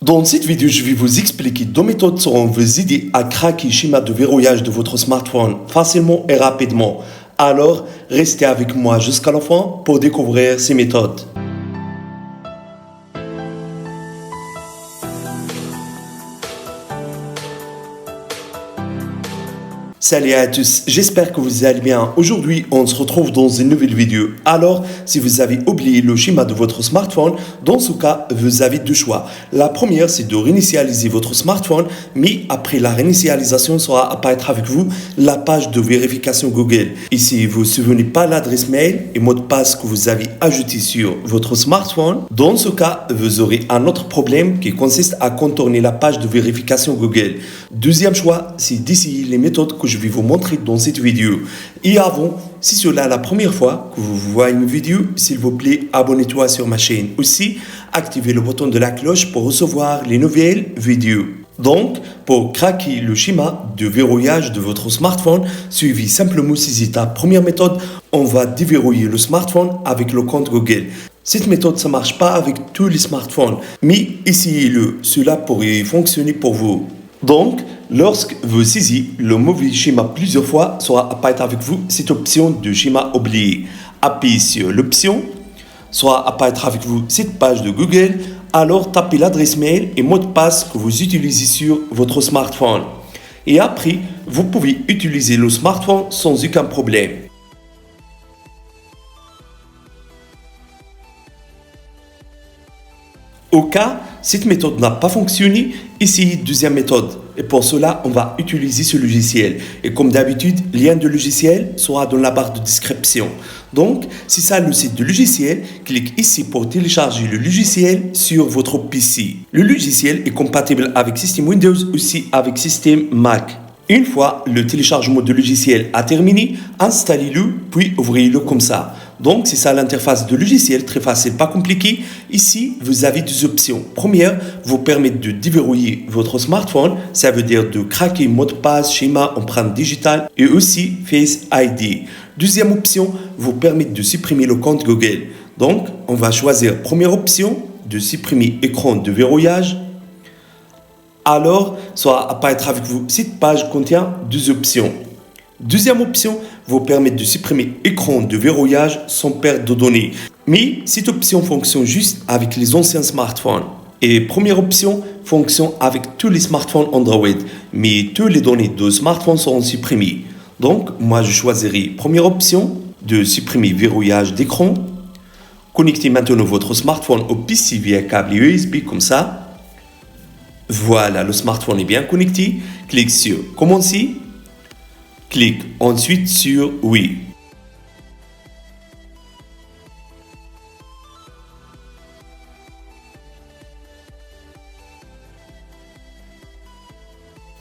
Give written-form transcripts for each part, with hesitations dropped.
Dans cette vidéo, je vais vous expliquer deux méthodes seront vous aider à craquer le schéma de verrouillage de votre smartphone facilement et rapidement. Alors, restez avec moi jusqu'à la fin pour découvrir ces méthodes. Salut à tous, j'espère que vous allez bien. Aujourd'hui, on se retrouve dans une nouvelle vidéo. Alors, si vous avez oublié le schéma de votre smartphone, dans ce cas, vous avez deux choix. La première, c'est de réinitialiser votre smartphone, mais après la réinitialisation, sera apparaître avec vous la page de vérification Google. Et si vous ne vous souvenez pas l'adresse mail et mot de passe que vous avez ajouté sur votre smartphone, dans ce cas, vous aurez un autre problème qui consiste à contourner la page de vérification Google. Deuxième choix, c'est d'essayer les méthodes que je vais vous montrer dans cette vidéo. Et avant, si cela est la première fois que vous voyez une vidéo, s'il vous plaît, abonnez-toi sur ma chaîne. Aussi, activez le bouton de la cloche pour recevoir les nouvelles vidéos. Donc, pour craquer le schéma de verrouillage de votre smartphone, suivez simplement ces étapes. Première méthode, on va déverrouiller le smartphone avec le compte Google. Cette méthode, ça ne marche pas avec tous les smartphones, mais essayez-le, cela pourrait fonctionner pour vous. Donc, lorsque vous saisissez le mauvais schéma plusieurs fois, soit apparaître avec vous cette option de schéma oublié. Appuyez sur l'option, soit apparaître avec vous cette page de Google, alors tapez l'adresse mail et mot de passe que vous utilisez sur votre smartphone. Et après, vous pouvez utiliser le smartphone sans aucun problème. Au cas, cette méthode n'a pas fonctionné, essayez deuxième méthode. Et pour cela, on va utiliser ce logiciel. Et comme d'habitude, le lien de logiciel sera dans la barre de description. Donc, si ça le site de logiciel, cliquez ici pour télécharger le logiciel sur votre PC. Le logiciel est compatible avec système Windows, aussi avec système Mac. Une fois le téléchargement de logiciel a terminé, installez-le, puis ouvrez-le comme ça. Donc, c'est ça l'interface de logiciel, très facile, pas compliqué. Ici, vous avez deux options. Première, vous permet de déverrouiller votre smartphone, ça veut dire de craquer mot de passe, schéma, empreinte digitale et aussi Face ID. Deuxième option, vous permet de supprimer le compte Google. Donc, on va choisir première option, de supprimer écran de verrouillage. Alors, soit apparaître avec vous, cette page contient deux options. Deuxième option vous permet de supprimer écran de verrouillage sans perte de données. Mais cette option fonctionne juste avec les anciens smartphones. Et première option fonctionne avec tous les smartphones Android. Mais toutes les données de smartphone seront supprimées. Donc, moi je choisirai première option de supprimer verrouillage d'écran. Connectez maintenant votre smartphone au PC via câble USB comme ça. Voilà, le smartphone est bien connecté. Clique sur Commencer. Clique ensuite sur Oui.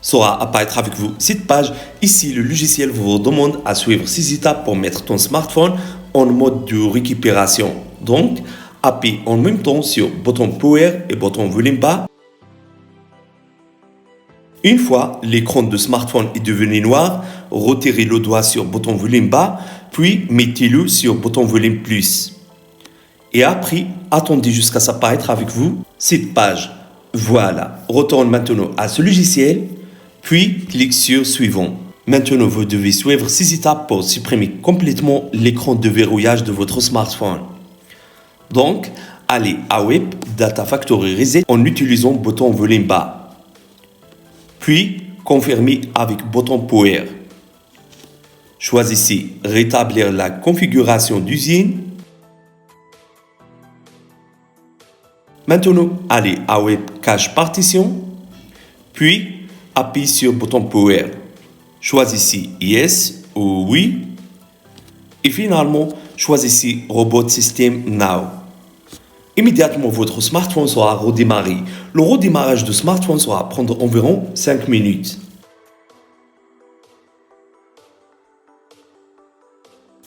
Sera apparaître avec vous cette page. Ici, le logiciel vous demande à suivre ces étapes pour mettre ton smartphone en mode de récupération. Donc, appuyez en même temps sur bouton Power et bouton Volume bas. Une fois l'écran de smartphone est devenu noir, retirez le doigt sur le bouton volume bas, puis mettez-le sur le bouton volume plus. Et après, attendez jusqu'à s'apparaître avec vous cette page. Voilà, retourne maintenant à ce logiciel, puis clique sur suivant. Maintenant, vous devez suivre ces étapes pour supprimer complètement l'écran de verrouillage de votre smartphone. Donc, allez à Web Data Factory Reset en utilisant le bouton volume bas. Puis, confirmez avec bouton Power. Choisissez Rétablir la configuration d'usine. Maintenant, allez à Web Cache Partition. Puis, appuyez sur le bouton Power. Choisissez Yes ou Oui. Et finalement, choisissez Robot System Now. Immédiatement, votre smartphone sera redémarré. Le redémarrage de smartphone sera prendre environ 5 minutes.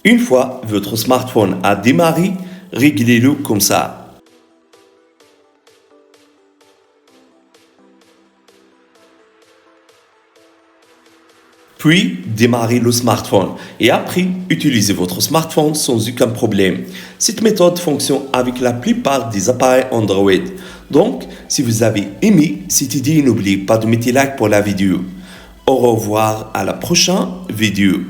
Une fois votre smartphone a démarré, réglez-le comme ça. Puis, démarrez le smartphone et après, utilisez votre smartphone sans aucun problème. Cette méthode fonctionne avec la plupart des appareils Android. Donc, si vous avez aimé cette idée, n'oubliez pas de mettre like pour la vidéo. Au revoir à la prochaine vidéo.